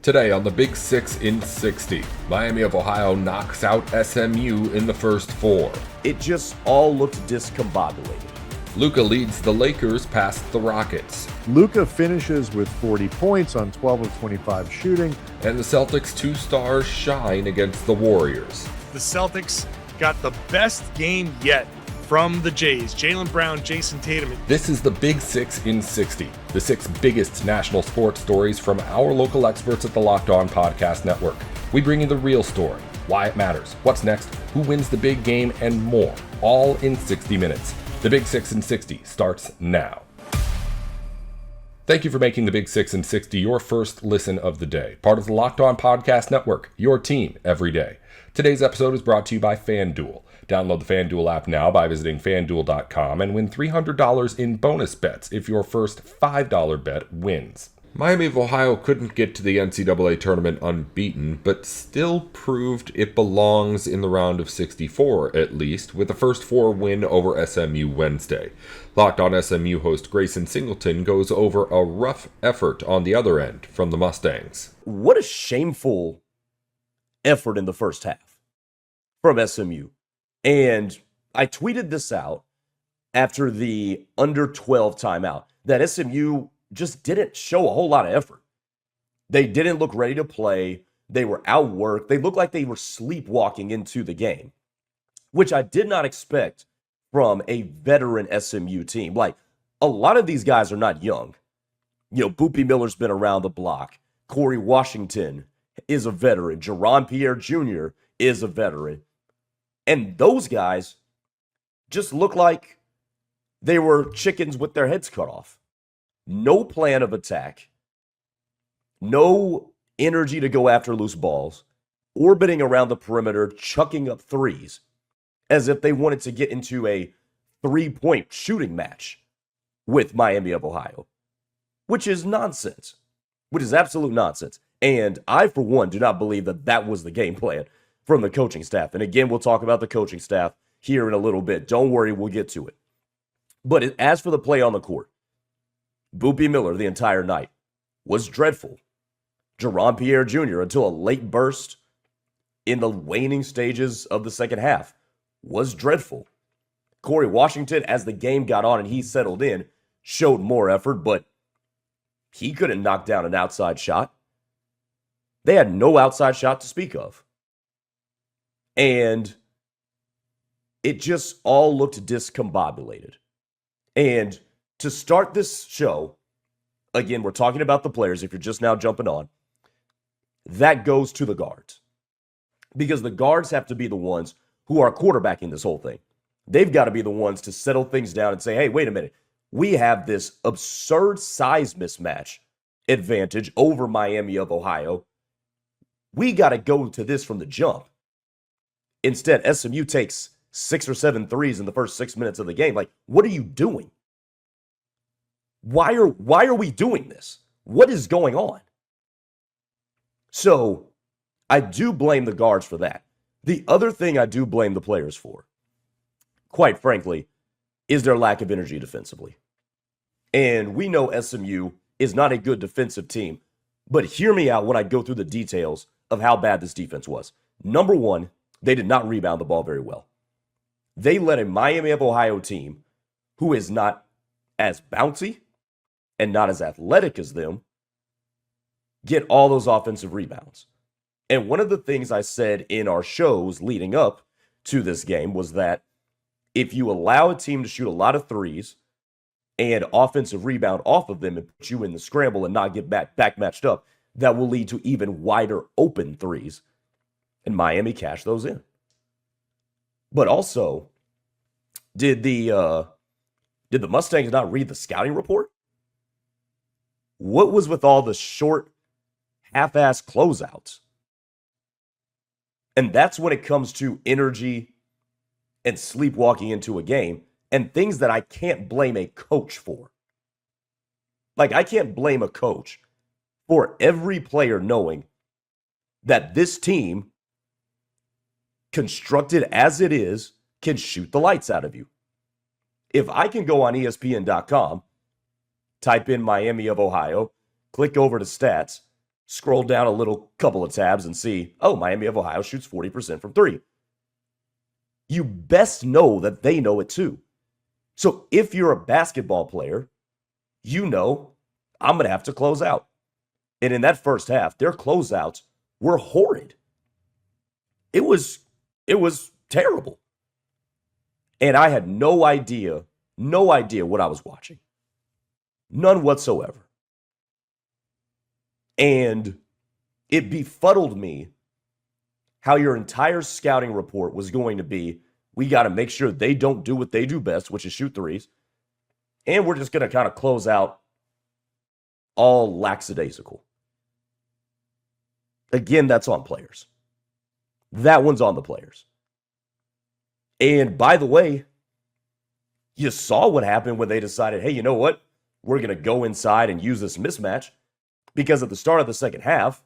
Today on the Big Six in 60, Miami of Ohio knocks out SMU in the first four. It just all looked discombobulated. Luka leads the Lakers past the Rockets. Luka finishes with 40 points on 12 of 25 shooting. And the Celtics' two stars shine against the Warriors. The Celtics got the best game yet from the Jays. Jaylen Brown, Jason Tatum. This is the Big Six in 60, the six biggest national sports stories from our local experts at the Locked On Podcast Network. We bring you the real story, why it matters, what's next, who wins the big game, and more, all in 60 minutes. The Big Six in 60 starts now. Thank you for making the Big Six in 60 your first listen of the day. Part of the Locked On Podcast Network, your team every day. Today's episode is brought to you by FanDuel. Download the FanDuel app now by visiting FanDuel.com and win $300 in bonus bets if your first $5 bet wins. Miami of Ohio couldn't get to the NCAA tournament unbeaten, but still proved it belongs in the round of 64 at least, with a first four win over SMU Wednesday. Locked On SMU host Grayson Singleton goes over a rough effort on the other end from the Mustangs. What a shameful effort in the first half from SMU. And I tweeted this out after the under 12 timeout that SMU just didn't show a whole lot of effort. They didn't look ready to play. They were outworked. They looked like they were sleepwalking into the game, which I did not expect from a veteran SMU team. Like, a lot of these guys are not young. You know, Boopy Miller's been around the block. Corey Washington is a veteran. Jerron Pierre Jr. is a veteran. And those guys just look like they were chickens with their heads cut off. No plan of attack. No energy to go after loose balls. Orbiting around the perimeter, chucking up threes as if they wanted to get into a three-point shooting match with Miami of Ohio, which is nonsense, which is absolute nonsense. And I, for one, do not believe that that was the game plan from the coaching staff. And again, we'll talk about the coaching staff here in a little bit. Don't worry, we'll get to it. But as for the play on the court, Boopy Miller the entire night was dreadful. Jerron Pierre Jr., until a late burst in the waning stages of the second half, was dreadful. Corey Washington, as the game got on and he settled in, showed more effort, but he couldn't knock down an outside shot. They had no outside shot to speak of. And it just all looked discombobulated. And to start this show, again, we're talking about the players, if you're just now jumping on, that goes to the guards. Because the guards have to be the ones who are quarterbacking this whole thing. They've got to be the ones to settle things down and say, hey, wait a minute. We have this absurd size mismatch advantage over Miami of Ohio. We got to go to this from the jump. Instead, SMU takes 6 or 7 threes in the first 6 minutes of the game. Like, what are you doing? Why are we doing this? What is going on? So, I do blame the guards for that. The other thing I do blame the players for, quite frankly, is their lack of energy defensively. And we know SMU is not a good defensive team, but hear me out when I go through the details of how bad this defense was. Number one, they did not rebound the ball very well. They let a Miami of Ohio team who is not as bouncy and not as athletic as them get all those offensive rebounds. And one of the things I said in our shows leading up to this game was that if you allow a team to shoot a lot of threes and offensive rebound off of them and put you in the scramble and not get back matched up, that will lead to even wider open threes. And Miami cashed those in. But also, did the Mustangs not read the scouting report? What was with all the short, half-ass closeouts? And that's when it comes to energy and sleepwalking into a game and things that I can't blame a coach for. Like, I can't blame a coach for every player knowing that this team, constructed as it is, can shoot the lights out of you. If I can go on ESPN.com, type in Miami of Ohio, click over to stats, scroll down a little couple of tabs and see, oh, Miami of Ohio shoots 40% from three. You best know that they know it too. So if you're a basketball player, you know I'm going to have to close out. And in that first half, their closeouts were horrid. It was terrible. And I had no idea what I was watching. None whatsoever. And it befuddled me how your entire scouting report was going to be, we got to make sure they don't do what they do best, which is shoot threes. And we're just going to kind of close out all lackadaisical. Again, that's on players. That one's on the players. And by the way, you saw what happened when they decided, hey, you know what? We're going to go inside and use this mismatch. Because at the start of the second half,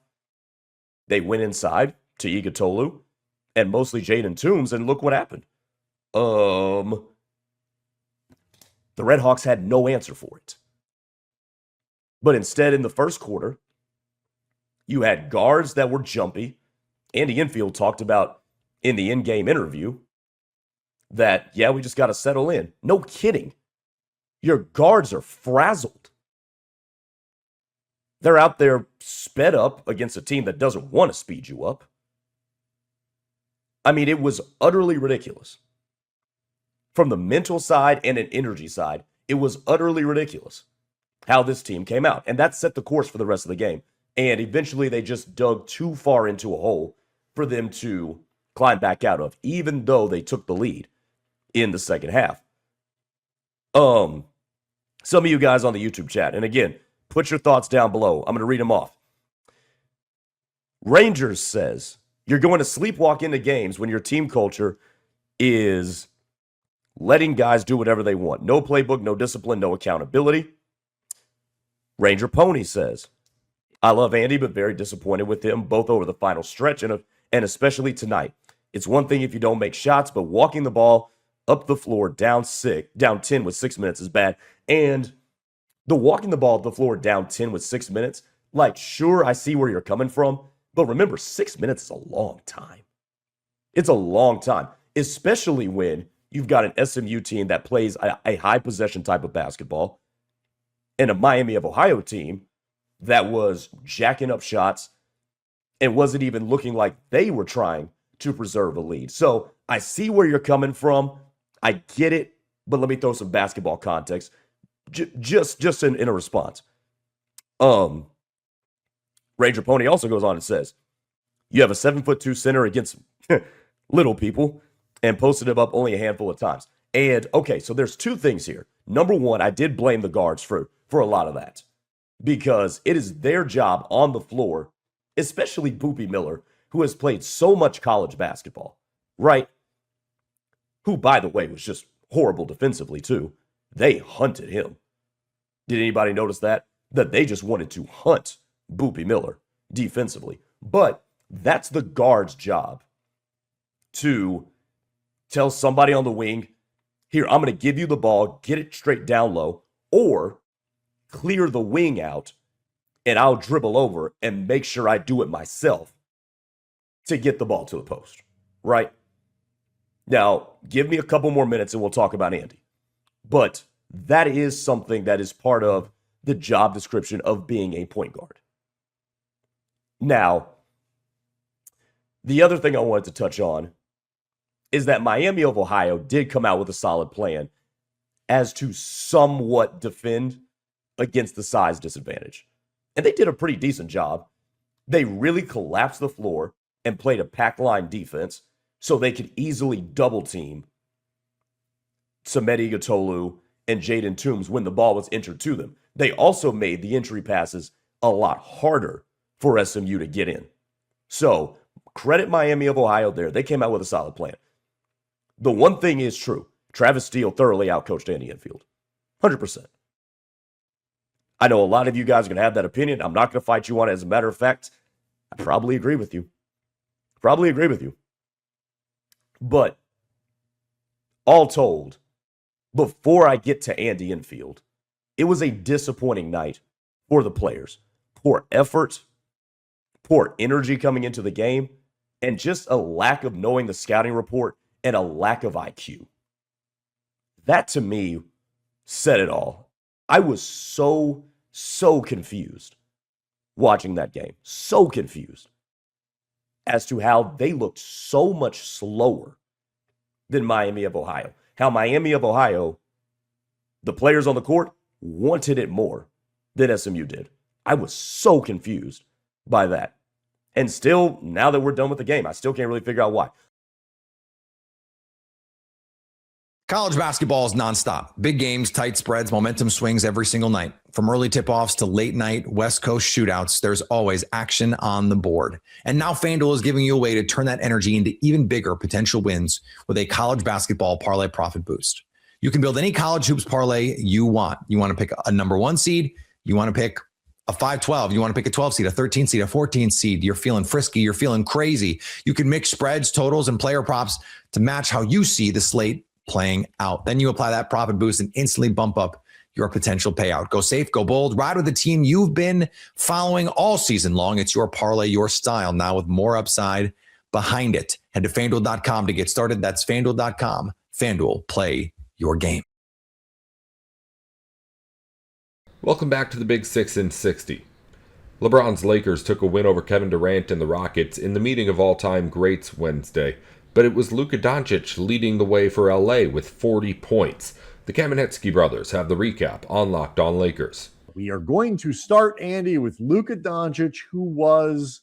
they went inside to Iguodala and mostly Jaden Toombs, and look what happened. The Red Hawks had no answer for it. But instead, in the first quarter, you had guards that were jumpy. Andy Enfield talked about in the in-game interview that, yeah, we just got to settle in. No kidding. Your guards are frazzled. They're out there sped up against a team that doesn't want to speed you up. I mean, it was utterly ridiculous. From the mental side and an energy side, it was utterly ridiculous how this team came out. And that set the course for the rest of the game. And eventually they just dug too far into a hole for them to climb back out of, even though they took the lead in the second half. Some of you guys on the YouTube chat, and again, put your thoughts down below. I'm going to read them off. Rangers says, you're going to sleepwalk into games when your team culture is letting guys do whatever they want. No playbook, no discipline, no accountability. Ranger Pony says, I love Andy, but very disappointed with him, both over the final stretch and especially tonight. It's one thing if you don't make shots, but walking the ball up the floor down 10 with 6 minutes is bad. And the walking the ball up the floor down 10 with 6 minutes, like, sure, I see where you're coming from, but remember, 6 minutes is a long time. It's a long time, especially when you've got an SMU team that plays a high possession type of basketball and a Miami of Ohio team that was jacking up shots and wasn't even looking like they were trying to preserve a lead. So I see where you're coming from. I get it, but let me throw some basketball context just in a response. Ranger Pony also goes on and says, you have a 7'2" center against little people and posted him up only a handful of times. And okay, so there's two things here. Number one, I did blame the guards for a lot of that because it is their job on the floor, especially Boopy Miller, who has played so much college basketball, right? Who, by the way, was just horrible defensively too. They hunted him. Did anybody notice that? That they just wanted to hunt Boopy Miller defensively. But that's the guard's job to tell somebody on the wing, here, I'm going to give you the ball, get it straight down low, or clear the wing out, and I'll dribble over and make sure I do it myself to get the ball to the post, right? Now, give me a couple more minutes and we'll talk about Andy. But that is something that is part of the job description of being a point guard. Now, the other thing I wanted to touch on is that Miami of Ohio did come out with a solid plan as to somewhat defend against the size disadvantage. And they did a pretty decent job. They really collapsed the floor and played a pack line defense so they could easily double team Samedi Gatolu and Jaden Toombs when the ball was entered to them. They also made the entry passes a lot harder for SMU to get in. So credit Miami of Ohio there. They came out with a solid plan. The one thing is true. Travis Steele thoroughly outcoached Andy Enfield. 100%. I know a lot of you guys are going to have that opinion. I'm not going to fight you on it. As a matter of fact, I probably agree with you. But all told, before I get to Andy Enfield, it was a disappointing night for the players. Poor effort, poor energy coming into the game, and just a lack of knowing the scouting report and a lack of IQ. That to me said it all. I was so confused watching that game. So confused as to how they looked so much slower than Miami of Ohio. How Miami of Ohio, the players on the court, wanted it more than SMU did. I was so confused by that. And still, now that we're done with the game, I still can't really figure out why. College basketball is nonstop. Big games, tight spreads, momentum swings every single night. From early tip-offs to late night West Coast shootouts, there's always action on the board. And now FanDuel is giving you a way to turn that energy into even bigger potential wins with a college basketball parlay profit boost. You can build any college hoops parlay you want. You want to pick a number one seed. You want to pick a 5-12. You want to pick a 12 seed, a 13 seed, a 14 seed. You're feeling frisky. You're feeling crazy. You can mix spreads, totals, and player props to match how you see the slate playing out. Then you apply that profit boost and instantly bump up your potential payout. Go safe, go bold, ride with the team you've been following all season long. It's your parlay, your style, now with more upside behind it. Head to FanDuel.com to get started. That's FanDuel.com. FanDuel, play your game. Welcome back to the Big 6 in 60. LeBron's Lakers took a win over Kevin Durant and the Rockets in the meeting of all-time greats Wednesday, but it was Luka Doncic leading the way for LA with 40 points. The Kamenetsky brothers have the recap on Locked On Lakers. We are going to start, Andy, with Luka Doncic, who was,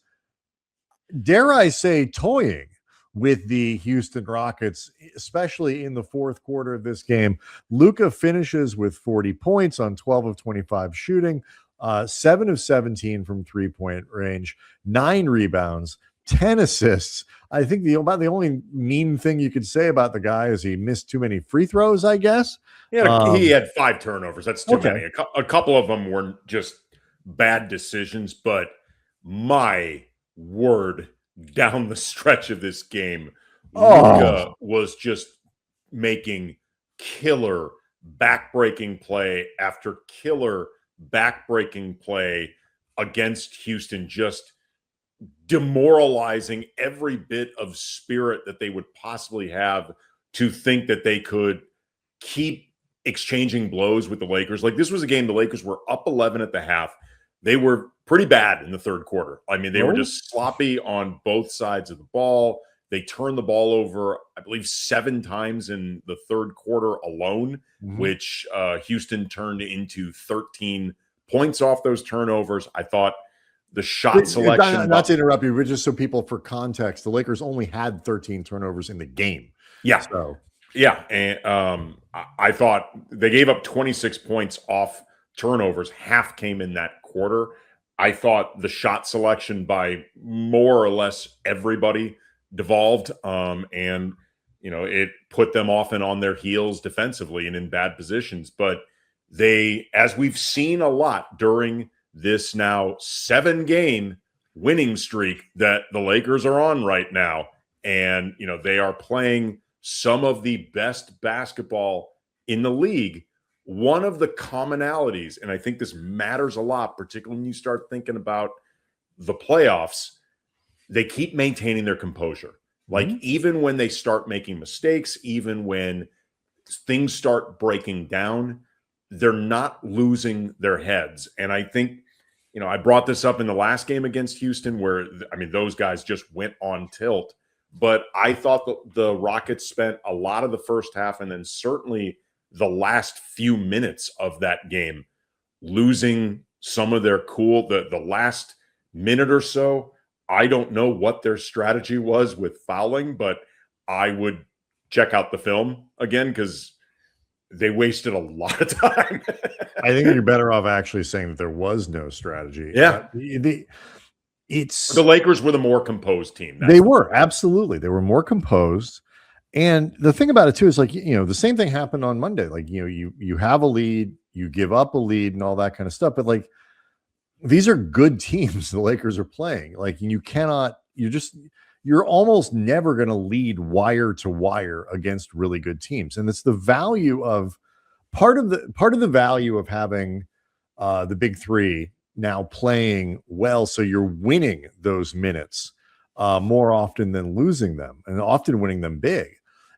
dare I say, toying with the Houston Rockets, especially in the fourth quarter of this game. Luka finishes with 40 points on 12 of 25 shooting, 7 of 17 from three-point range, 9 rebounds, 10 assists. I think about the only mean thing you could say about the guy is he missed too many free throws, I guess. Yeah, he had 5 turnovers. That's too many. A couple of them were just bad decisions, but my word, down the stretch of this game, Luka was just making killer backbreaking play after killer backbreaking play against Houston, just demoralizing every bit of spirit that they would possibly have to think that they could keep exchanging blows with the Lakers. Like, this was a game the Lakers were up 11 at the half. They were pretty bad in the third quarter. I mean, they were just sloppy on both sides of the ball. They turned the ball over, I believe, 7 times in the third quarter alone, which Houston turned into 13 points off those turnovers. I thought the shot selection. Not to interrupt you, but just so people, for context, the Lakers only had 13 turnovers in the game. Yeah. So. Yeah. And I thought they gave up 26 points off turnovers. Half came in that quarter. I thought the shot selection by more or less everybody devolved. And, it put them often on their heels defensively and in bad positions. But they, as we've seen a lot during this now 7-game winning streak that the Lakers are on right now. And, they are playing some of the best basketball in the league. One of the commonalities, and I think this matters a lot, particularly when you start thinking about the playoffs, they keep maintaining their composure. Like, even when they start making mistakes, even when things start breaking down, they're not losing their heads. And I think, I brought this up in the last game against Houston where, those guys just went on tilt. But I thought the Rockets spent a lot of the first half and then certainly the last few minutes of that game losing some of their cool. The last minute or so, I don't know what their strategy was with fouling, but I would check out the film again because they wasted a lot of time. I think you're better off actually saying that there was no strategy. Yeah. The Lakers were the more composed team. They were, absolutely. They were more composed. And the thing about it too is, like, the same thing happened on Monday. Like, you have a lead, you give up a lead and all that kind of stuff. But like, these are good teams the Lakers are playing. Like, you're almost never going to lead wire to wire against really good teams. And it's the value of part of the value of having the big three now playing well, so you're winning those minutes more often than losing them, and often winning them big,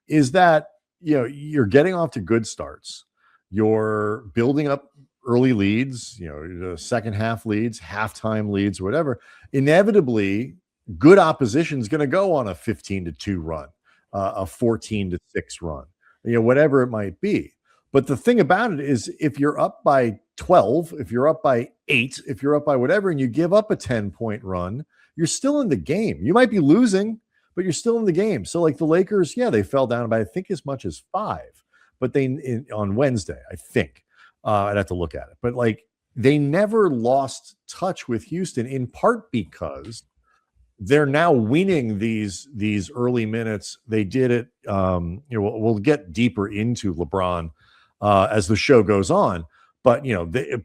is that you're getting off to good starts. You're building up early leads, the second half leads, halftime leads, whatever. Inevitably, good opposition is going to go on a 15-2 run, a 14-6 run, whatever it might be. But the thing about it is, if you're up by 12, if you're up by 8, if you're up by whatever, and you give up a 10-point run, you're still in the game. You might be losing, but you're still in the game. So like the Lakers, they fell down by, I think, as much as 5, but on Wednesday, I think. I'd have to look at it. But like they never lost touch with Houston, in part because they're now winning these early minutes. They did it. We'll get deeper into LeBron as the show goes on. But,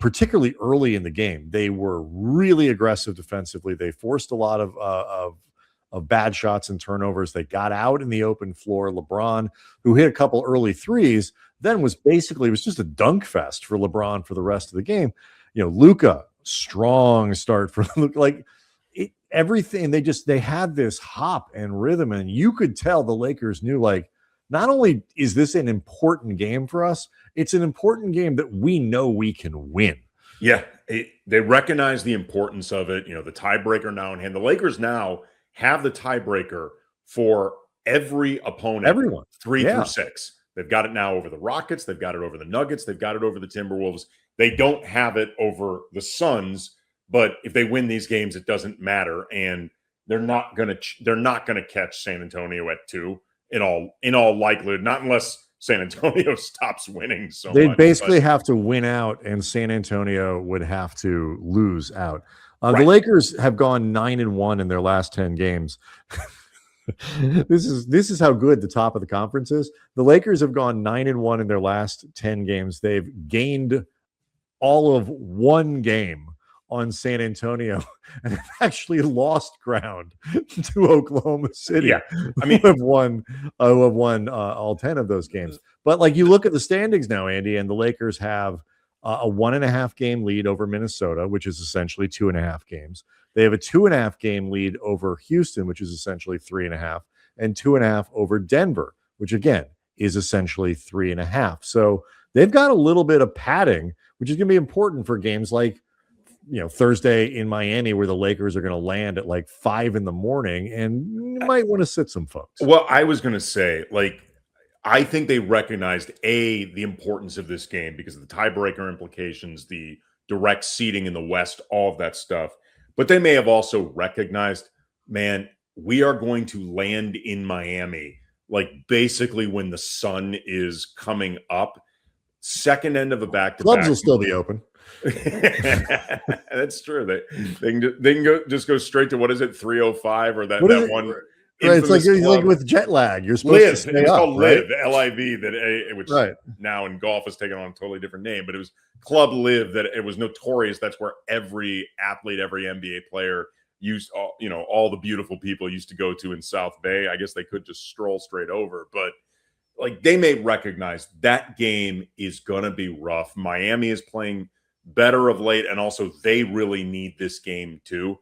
particularly early in the game, they were really aggressive defensively. They forced a lot of bad shots and turnovers. They got out in the open floor. LeBron, who hit a couple early threes, then was just a dunk fest for LeBron for the rest of the game. Luka, strong start for Luka. Everything. They had this hop and rhythm, and you could tell the Lakers knew, not only is this an important game for us, it's an important game that we know we can win. Yeah, they recognize the importance of it. The tiebreaker now in hand. The Lakers now have the tiebreaker for every opponent. Everyone. 3 through 6. They've got it now over the Rockets. They've got it over the Nuggets. They've got it over the Timberwolves. They don't have it over the Suns, but if they win these games, it doesn't matter. And they're not going to catch San Antonio at 2 in all likelihood, not unless San Antonio stops winning. So they'd basically have to win out, and San Antonio would have to lose out. Right. The Lakers have gone 9-1 in their last 10 games. This is how good the top of the conference is. The Lakers have gone 9-1 in their last 10 games. They've gained all of one game on San Antonio and have actually lost ground to Oklahoma City. Yeah, I mean, who have won all 10 of those games. But you look at the standings now, Andy, and the Lakers have a 1.5 game lead over Minnesota, which is essentially 2.5 games. They have a 2.5 game lead over Houston, which is essentially 3.5, and 2.5 over Denver, which again is essentially 3.5. So they've got a little bit of padding, which is going to be important for games like Thursday in Miami, where the Lakers are going to land at 5 a.m, and you might want to sit some folks. Well, I was going to say, I think they recognized the importance of this game because of the tiebreaker implications, the direct seeding in the West, all of that stuff. But they may have also recognized, man, we are going to land in Miami, basically when the sun is coming up. Second end of a back-to-back. Clubs will still be open. That's true. They can go straight to, what is it, 305 or that one. Right, it's like with jet lag. You're supposed to stay it's up, called right? Live, LIV, which now in golf has taken on a totally different name, but it was Club Live, that it was notorious. That's where every athlete, every NBA player used, all the beautiful people used to go to in South Bay. I guess they could just stroll straight over, but they may recognize that game is going to be rough. Miami is playing better of late, and also they really need this game too.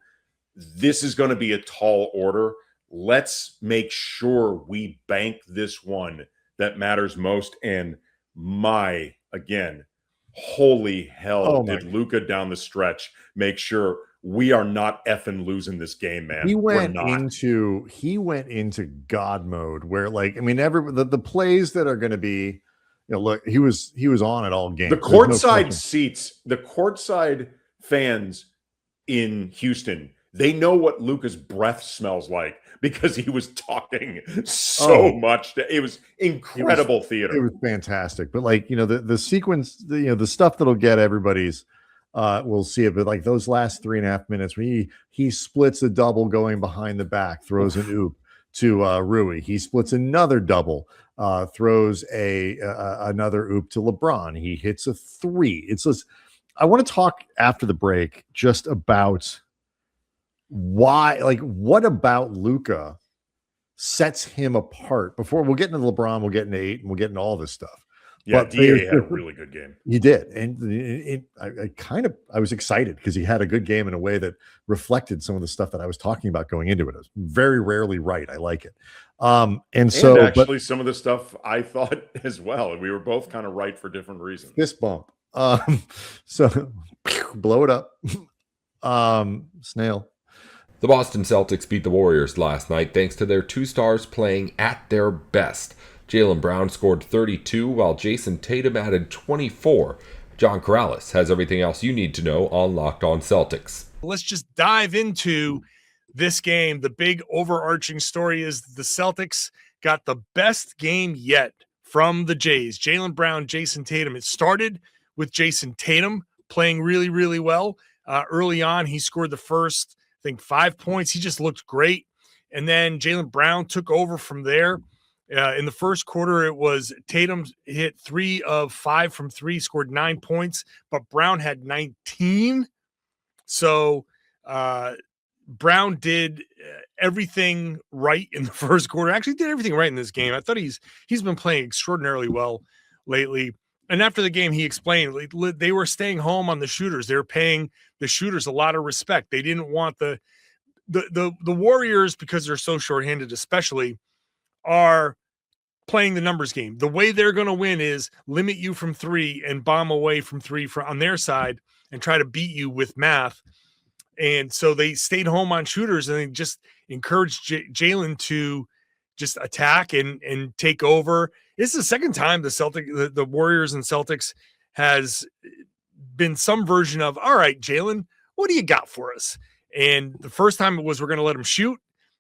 This is going to be a tall order. Let's make sure we bank this one that matters most. And holy hell, did Luka down the stretch make sure we are not effing losing this game, man. He went into God mode where the plays that are going to be, look, he was on it all game. The courtside seats, the courtside fans in Houston, they know what Luka's breath smells like because he was talking so much. It was incredible theater. It was fantastic. But the sequence, the stuff that'll get everybody's, we'll see it. But those last 3.5 minutes where he splits a double going behind the back, throws an oop to Rui. He splits another double, throws another oop to LeBron. He hits a 3. I want to talk after the break just about why, what about Luka sets him apart? Before we'll get into LeBron, we'll get into 8, and we'll get into all this stuff. Yeah, But DA had a really good game. He did, and I was excited because he had a good game in a way that reflected some of the stuff that I was talking about going into it. I was very rarely right. I like it, and actually, some of the stuff I thought as well, and we were both kind of right for different reasons. Fist bump. So blow it up, snail. The Boston Celtics beat the Warriors last night thanks to their two stars playing at their best. Jaylen Brown scored 32 while Jason Tatum added 24. John Corrales has everything else you need to know on Locked On Celtics. Let's just dive into this game. The big overarching story is the Celtics got the best game yet from the Jays. Jaylen Brown, Jason Tatum. It started with Jason Tatum playing really, really well. Early on, he scored the first, I think, 5 points. He just looked great. And then Jaylen Brown took over from there. In the first quarter, it was Tatum hit 3 of 5 from 3, scored 9 points, but Brown had 19. So Brown did everything right in the first quarter. Actually did everything right in this game. I thought he's been playing extraordinarily well lately. And after the game, he explained they were staying home on the shooters. They were paying the shooters a lot of respect. They didn't want the Warriors, because they're so shorthanded, especially, are playing the numbers game. The way they're going to win is limit you from 3 and bomb away from 3 on their side and try to beat you with math. And so they stayed home on shooters, and they just encouraged Jaylen to just attack and take over. This is the second time the Warriors and Celtics has been some version of, all right, Jaylen, what do you got for us? And the first time it was, we're going to let him shoot.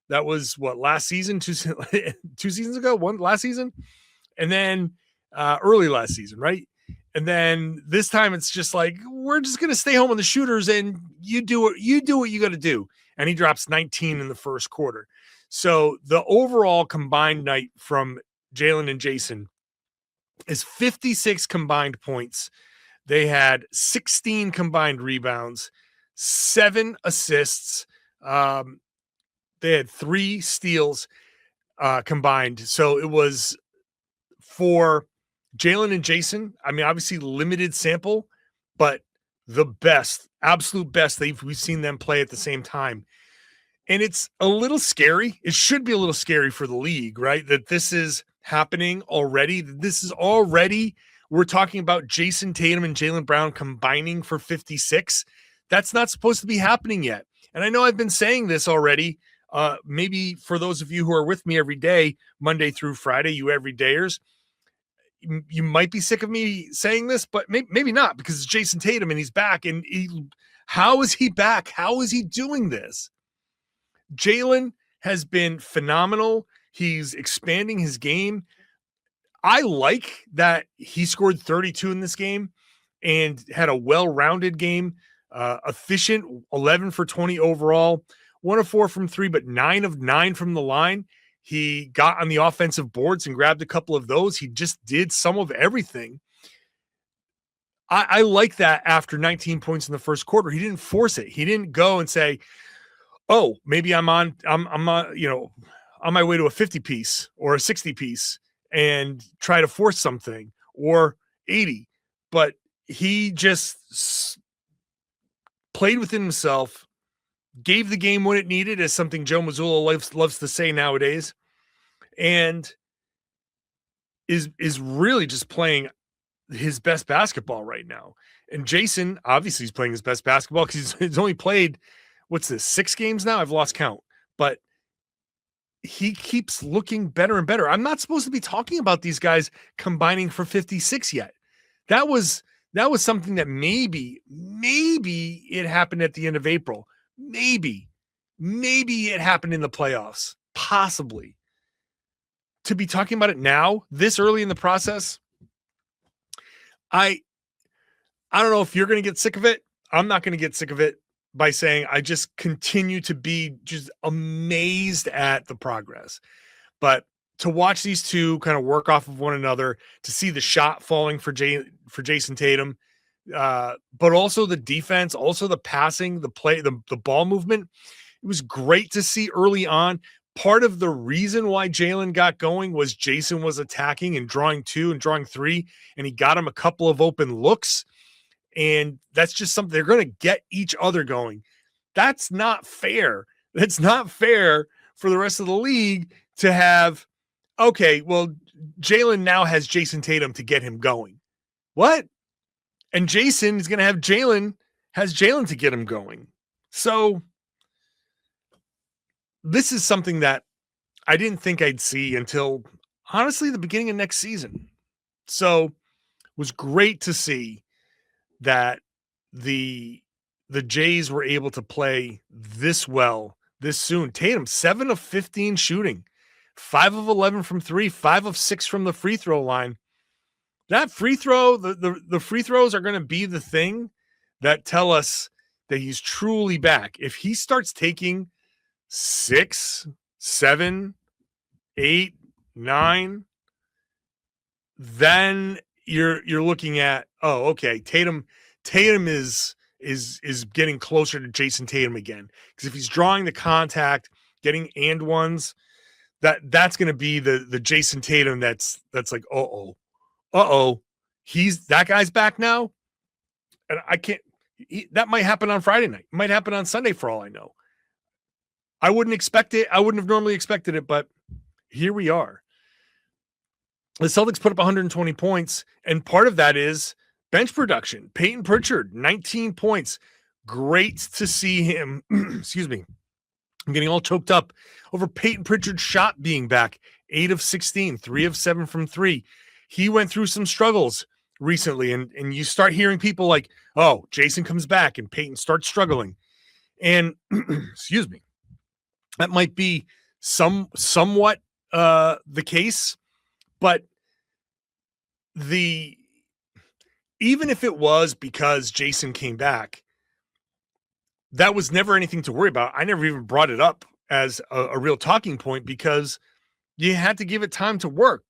That was last season, two seasons ago, last season, and then early last season, right? And then this time it's just like, we're just going to stay home on the shooters, and you do what you got to do. And he drops 19 in the first quarter. So the overall combined night from Jaylen and Jason is 56 combined points. They had 16 combined rebounds, 7 assists. They had 3 steals combined. So it was for Jaylen and Jason. I mean, obviously limited sample, but the best, absolute best we've seen them play at the same time. And it's a little scary. It should be a little scary for the league, right? That this is happening already. We're talking about Jason Tatum and Jaylen Brown combining for 56. That's not supposed to be happening yet. And I know I've been saying this already. Maybe for those of you who are with me every day, Monday through Friday, you everydayers, you might be sick of me saying this, but maybe not, because it's Jason Tatum and he's back. And how is he back? How is he doing this? Jaylen has been phenomenal. He's expanding his game. I like that he scored 32 in this game and had a well-rounded game, efficient, 11 for 20 overall, 1 of 4 from 3, but 9 of 9 from the line. He got on the offensive boards and grabbed a couple of those. He just did some of everything. I like that after 19 points in the first quarter. He didn't force it. He didn't go and say, oh, maybe I'm on my way to a 50 piece or a 60 piece and try to force something, or 80. But he just played within himself, gave the game what it needed, as something Joe Mazzulla loves to say nowadays, and is really just playing his best basketball right now. And Jason, obviously, he's playing his best basketball because he's only played, 6 games now? I've lost count. But he keeps looking better and better. I'm not supposed to be talking about these guys combining for 56 yet. That was something that maybe it happened at the end of April. Maybe it happened in the playoffs, possibly. To be talking about it now, this early in the process, I don't know if you're going to get sick of it. I'm not going to get sick of it by saying I just continue to be just amazed at the progress. But to watch these two kind of work off of one another, to see the shot falling for Jason Tatum, but also the defense, also the passing, the play, the ball movement. It was great to see early on. part of the reason why Jalen got going was Jason was attacking and drawing 2 and drawing 3, and he got him a couple of open looks. And that's just something they're going to get each other going. That's not fair. It's not fair for the rest of the league to have, okay, well, Jalen now has Jason Tatum to get him going. What? And Jason is going to have Jalen to get him going. So this is something that I didn't think I'd see until, honestly, the beginning of next season. So it was great to see that the Jays were able to play this well this soon. Tatum, 7 of 15 shooting, 5 of 11 from 3, 5 of 6 from the free throw line. That free throw, the free throws are going to be the thing that tell us that he's truly back. If he starts taking 6, 7, 8, 9, then you're looking at, oh, okay, Tatum is getting closer to Jason Tatum again. Because if he's drawing the contact, getting and ones, that's going to be the Jason Tatum that's like, that guy's back now, and I can't. That might happen on Friday night. It might happen on Sunday for all I know. I wouldn't expect it. I wouldn't have normally expected it, but here we are. The Celtics put up 120 points, and part of that is bench production. Peyton Pritchard, 19 points. Great to see him. Excuse me. I'm getting all choked up over Peyton Pritchard's shot being back. 8 of 16, 3 of 7 from 3. He went through some struggles recently, and you start hearing people like, oh, Jason comes back and Peyton starts struggling. And excuse me, that might be somewhat the case, but even if it was because Jason came back, that was never anything to worry about. I never even brought it up as a real talking point because you had to give it time to work.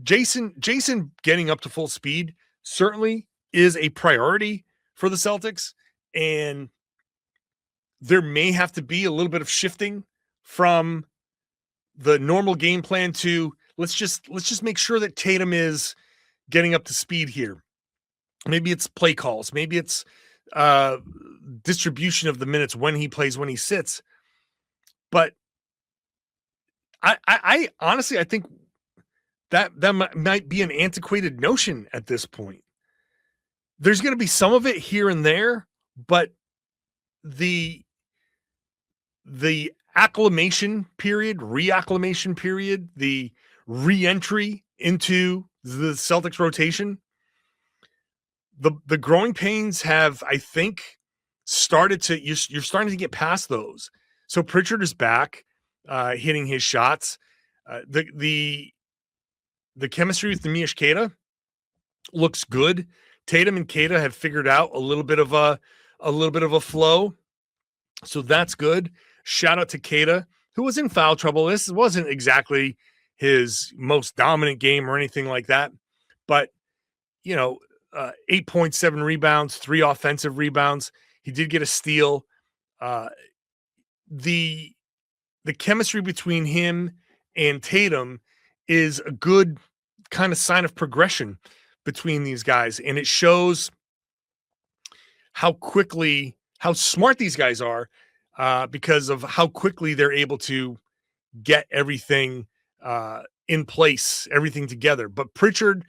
Jason getting up to full speed certainly is a priority for the Celtics, and there may have to be a little bit of shifting from the normal game plan to let's just make sure that Tatum is getting up to speed here. Maybe it's play calls, maybe it's distribution of the minutes when he plays, when he sits. But I honestly, I think that might be an antiquated notion at this point. There's going to be some of it here and there, but the acclimation period, reacclimation period, the re-entry into the Celtics rotation, the growing pains have, I think, started to, you're starting to get past those. So Pritchard is back, hitting his shots. The chemistry with Nemish Queta looks good. Tatum and Queta have figured out a little bit of a flow. So that's good. Shout out to Queta, who was in foul trouble. This wasn't exactly his most dominant game or anything like that, but 8.7 rebounds, 3 offensive rebounds. He did get a steal. The chemistry between him and Tatum is a good kind of sign of progression between these guys. And it shows how smart these guys are because of how quickly they're able to get everything in place, everything together. But Pritchard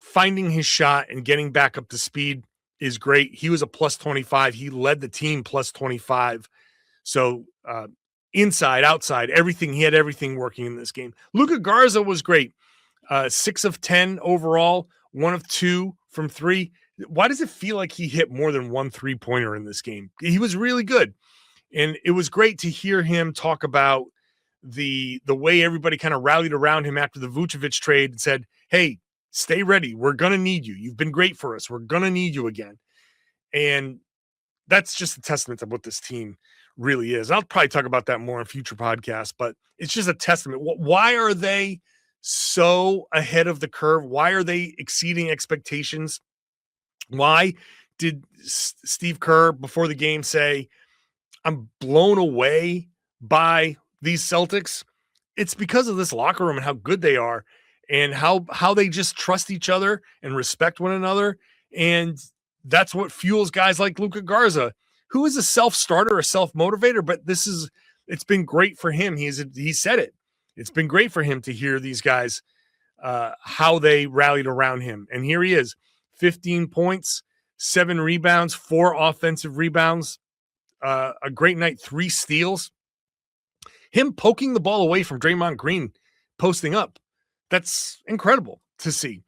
finding his shot and getting back up to speed is great. He was a plus 25. He led the team plus 25. So inside, outside, everything, he had everything working in this game. Luka Garza was great. 6 of 10 overall, 1 of 2 from 3. Why does it feel like he hit more than 1 3-pointer in this game? He was really good. And it was great to hear him talk about the way everybody kind of rallied around him after the Vucevic trade and said, hey, stay ready. We're going to need you. You've been great for us. We're going to need you again. And that's just a testament to what this team really is. I'll probably talk about that more in future podcasts, but it's just a testament. Why are they so ahead of the curve? Why are they exceeding expectations? Why did Steve Kerr before the game say, I'm blown away by these Celtics, it's because of this locker room and how good they are and how they just trust each other and respect one another. And that's what fuels guys like Luka Garza, who is a self-starter, a self-motivator, but it's been great for him. He said it. It's been great for him to hear these guys, how they rallied around him. And here he is, 15 points, 7 rebounds, 4 offensive rebounds, a great night, 3 steals. Him poking the ball away from Draymond Green, posting up. That's incredible to see.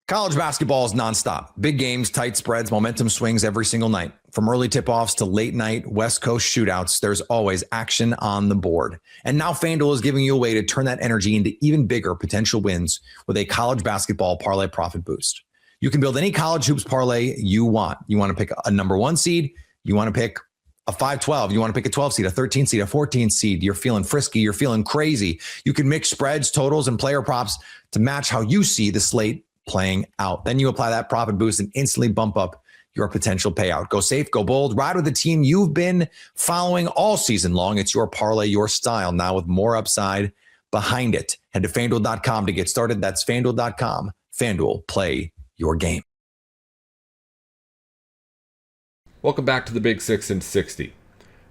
College basketball is nonstop. Big games, tight spreads, momentum swings every single night. From early tip-offs to late night West Coast shootouts, there's always action on the board. And now FanDuel is giving you a way to turn that energy into even bigger potential wins with a college basketball parlay profit boost. You can build any college hoops parlay you want. You want to pick a number 1 seed. You want to pick a 5-12. You want to pick a 12 seed, a 13 seed, a 14 seed. You're feeling frisky. You're feeling crazy. You can mix spreads, totals, and player props to match how you see the slate playing out. Then you apply that profit boost and instantly bump up your potential payout. Go safe, go bold, ride with the team you've been following all season long. It's your parlay, your style, now with more upside behind it. Head to FanDuel.com to get started. That's FanDuel.com. FanDuel, play your game. Welcome back to the Big 6 in 60.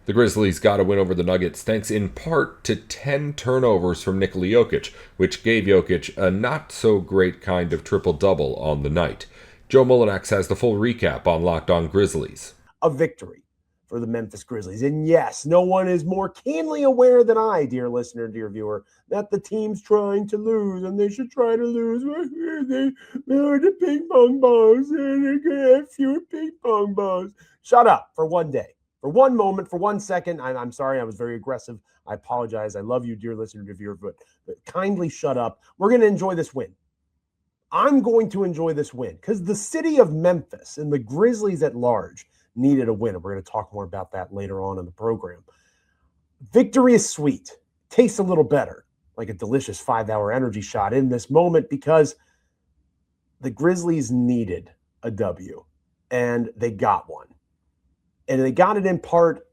The Grizzlies got a win over the Nuggets thanks in part to 10 turnovers from Nikola Jokic, which gave Jokic a not-so-great kind of triple-double on the night. Joe Mullinax has the full recap on Locked On Grizzlies. A victory for the Memphis Grizzlies. And yes, no one is more keenly aware than I, dear listener, dear viewer, that the team's trying to lose, and they should try to lose. They are the ping pong balls, and they're going to have fewer ping pong balls. Shut up for one day. For one moment, for 1 second, I'm sorry, I was very aggressive. I apologize. I love you, dear listener, dear viewer, but kindly shut up. We're going to enjoy this win. I'm going to enjoy this win because the city of Memphis and the Grizzlies at large needed a win. And we're going to talk more about that later on in the program. Victory is sweet. Tastes a little better, like a delicious 5-hour energy shot in this moment because the Grizzlies needed a W, and they got one. And they got it in part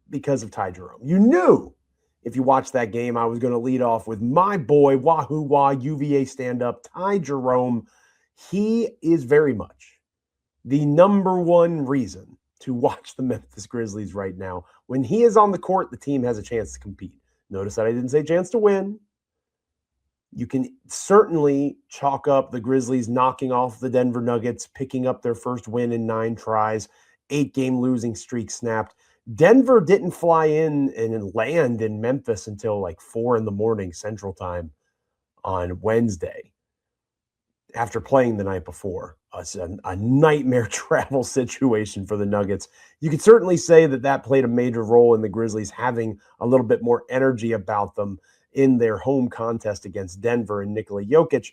because of Ty Jerome. You knew if you watched that game, I was going to lead off with my boy, Wahoo Wah, UVA stand-up, Ty Jerome. He is very much the number one reason to watch the Memphis Grizzlies right now. When he is on the court, the team has a chance to compete. Notice that I didn't say chance to win. You can certainly chalk up the Grizzlies knocking off the Denver Nuggets, picking up their first win in 9 tries, 8-game losing streak snapped. Denver didn't fly in and land in Memphis until like 4 a.m. Central Time on Wednesday after playing the night before. A nightmare travel situation for the Nuggets. You could certainly say that played a major role in the Grizzlies having a little bit more energy about them in their home contest against Denver and Nikola Jokic.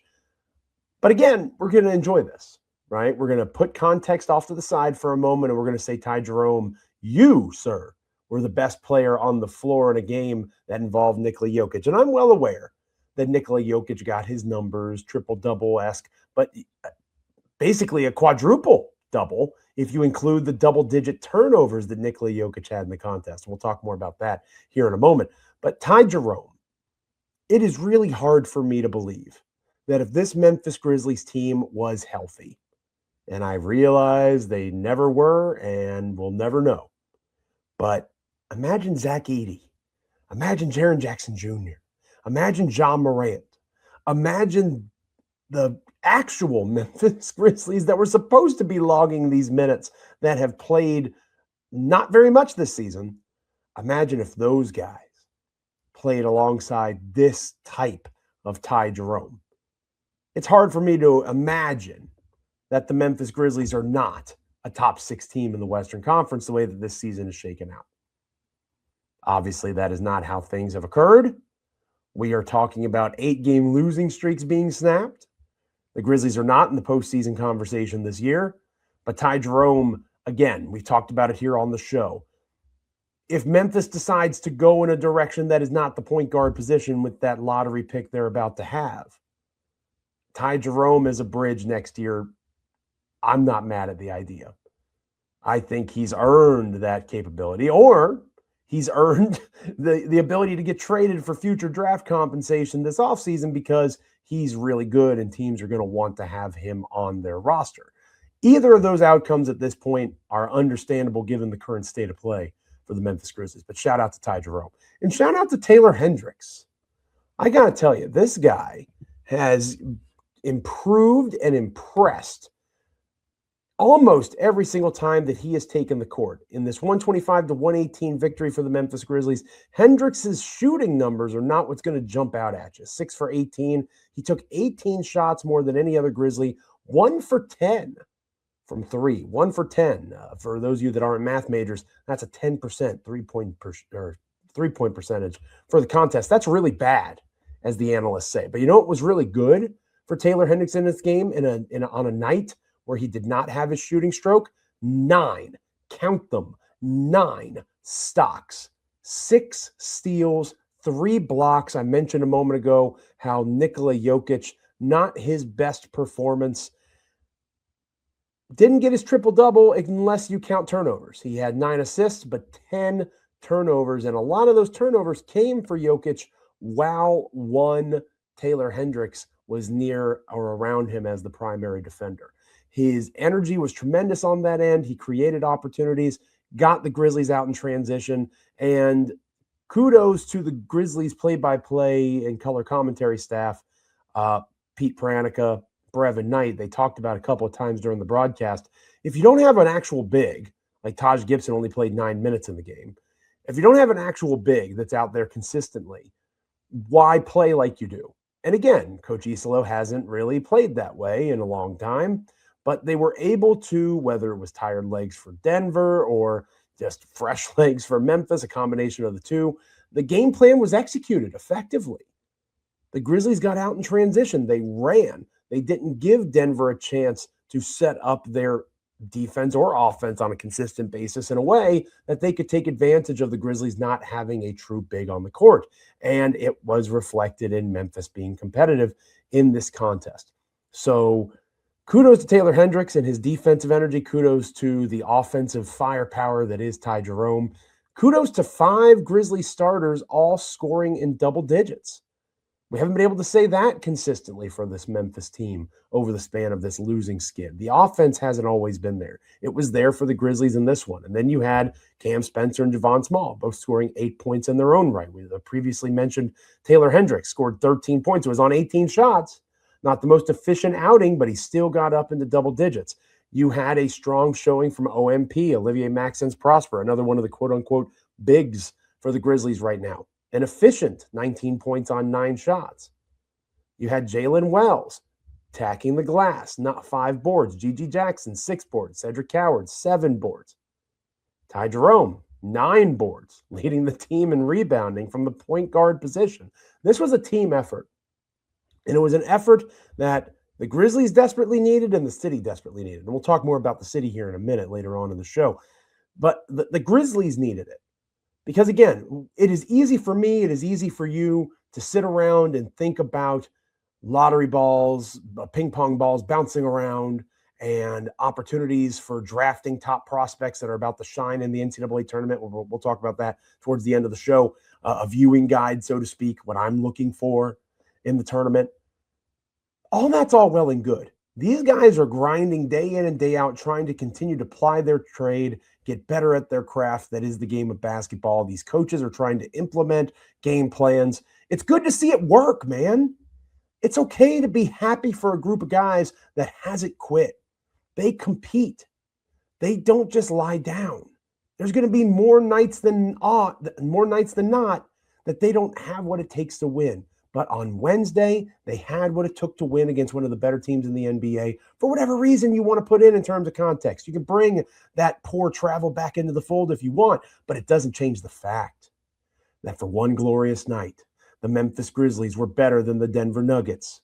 But again, we're going to enjoy this, right? We're going to put context off to the side for a moment, and we're going to say, Ty Jerome, you, sir, were the best player on the floor in a game that involved Nikola Jokic. And I'm well aware that Nikola Jokic got his numbers, triple-double-esque, but basically a quadruple-double if you include the double-digit turnovers that Nikola Jokic had in the contest. We'll talk more about that here in a moment. But Ty Jerome, it is really hard for me to believe that if this Memphis Grizzlies team was healthy, and I realize they never were and we'll never know, but imagine Zach Edey, imagine Jaren Jackson Jr., imagine John Morant, imagine the actual Memphis Grizzlies that were supposed to be logging these minutes that have played not very much this season. Imagine if those guys played alongside this type of Ty Jerome. It's hard for me to imagine that the Memphis Grizzlies are not a top 6 team in the Western Conference the way that this season is shaken out. Obviously, that is not how things have occurred. We are talking about 8-game losing streaks being snapped. The Grizzlies are not in the postseason conversation this year. But Ty Jerome, again, we've talked about it here on the show. If Memphis decides to go in a direction that is not the point guard position with that lottery pick they're about to have, Ty Jerome as a bridge next year, I'm not mad at the idea. I think he's earned that capability, or he's earned the ability to get traded for future draft compensation this offseason because he's really good and teams are going to want to have him on their roster. Either of those outcomes at this point are understandable given the current state of play for the Memphis Grizzlies. But shout out to Ty Jerome. And shout out to Taylor Hendricks. I got to tell you, this guy has improved and impressed almost every single time that he has taken the court. In this 125-118 victory for the Memphis Grizzlies, Hendricks' shooting numbers are not what's going to jump out at you. 6 for 18. He took 18 shots more than any other Grizzly. 1 for 10 from 3. 1 for 10. For those of you that aren't math majors, that's a 10% three-point percentage for the contest. That's really bad, as the analysts say. But you know what was really good for Taylor Hendricks in this game on a night where he did not have his shooting stroke? 9, count them, 9 stocks, 6 steals, 3 blocks. I mentioned a moment ago how Nikola Jokic, not his best performance, didn't get his triple-double unless you count turnovers. He had 9 assists, but 10 turnovers, and a lot of those turnovers came for Jokic while one Taylor Hendricks was near or around him as the primary defender. His energy was tremendous on that end. He created opportunities, got the Grizzlies out in transition, and kudos to the Grizzlies play-by-play and color commentary staff, Pete Pranica, Brevin Knight. They talked about a couple of times during the broadcast. If you don't have an actual big, like Taj Gibson only played 9 minutes in the game, if you don't have an actual big that's out there consistently, why play like you do? And again, Coach Isolo hasn't really played that way in a long time, but they were able to, whether it was tired legs for Denver or just fresh legs for Memphis, a combination of the two, the game plan was executed effectively. The Grizzlies got out in transition. They ran. They didn't give Denver a chance to set up their defense or offense on a consistent basis in a way that they could take advantage of the Grizzlies not having a true big on the court. And it was reflected in Memphis being competitive in this contest. So kudos to Taylor Hendricks and his defensive energy. Kudos to the offensive firepower that is Ty Jerome. Kudos to 5 Grizzlies starters all scoring in double digits. We haven't been able to say that consistently for this Memphis team over the span of this losing skid. The offense hasn't always been there. It was there for the Grizzlies in this one. And then you had Cam Spencer and Javon Small, both scoring 8 points in their own right. We previously mentioned Taylor Hendricks scored 13 points. It was on 18 shots. Not the most efficient outing, but he still got up into double digits. You had a strong showing from OMP, Olivier Maxence Prosper, another one of the quote-unquote bigs for the Grizzlies right now. An efficient 19 points on 9 shots. You had Jalen Wells tacking the glass, not 5 boards. G.G. Jackson, 6 boards. Cedric Coward, 7 boards. Ty Jerome, 9 boards, leading the team in rebounding from the point guard position. This was a team effort. And it was an effort that the Grizzlies desperately needed and the city desperately needed. And we'll talk more about the city here in a minute later on in the show. But the Grizzlies needed it. Because again, it is easy for me, it is easy for you to sit around and think about lottery balls, ping pong balls bouncing around, and opportunities for drafting top prospects that are about to shine in the NCAA tournament. We'll talk about that towards the end of the show. A viewing guide, so to speak, what I'm looking for in the tournament. All that's all well and good. These guys are grinding day in and day out, trying to continue to ply their trade, get better at their craft that is the game of basketball. These coaches are trying to implement game plans. It's good to see it work, man. It's okay to be happy for a group of guys that hasn't quit. They compete. They don't just lie down. There's going to be more nights than not that they don't have what it takes to win. But on Wednesday, they had what it took to win against one of the better teams in the NBA. For whatever reason you want to put in terms of context, you can bring that poor travel back into the fold if you want, but it doesn't change the fact that for one glorious night, the Memphis Grizzlies were better than the Denver Nuggets.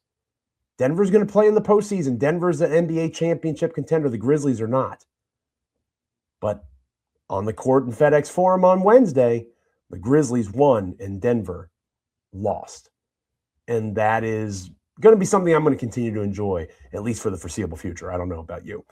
Denver's going to play in the postseason. Denver's an NBA championship contender. The Grizzlies are not. But on the court in FedEx Forum on Wednesday, the Grizzlies won and Denver lost. And that is going to be something I'm going to continue to enjoy, at least for the foreseeable future. I don't know about you.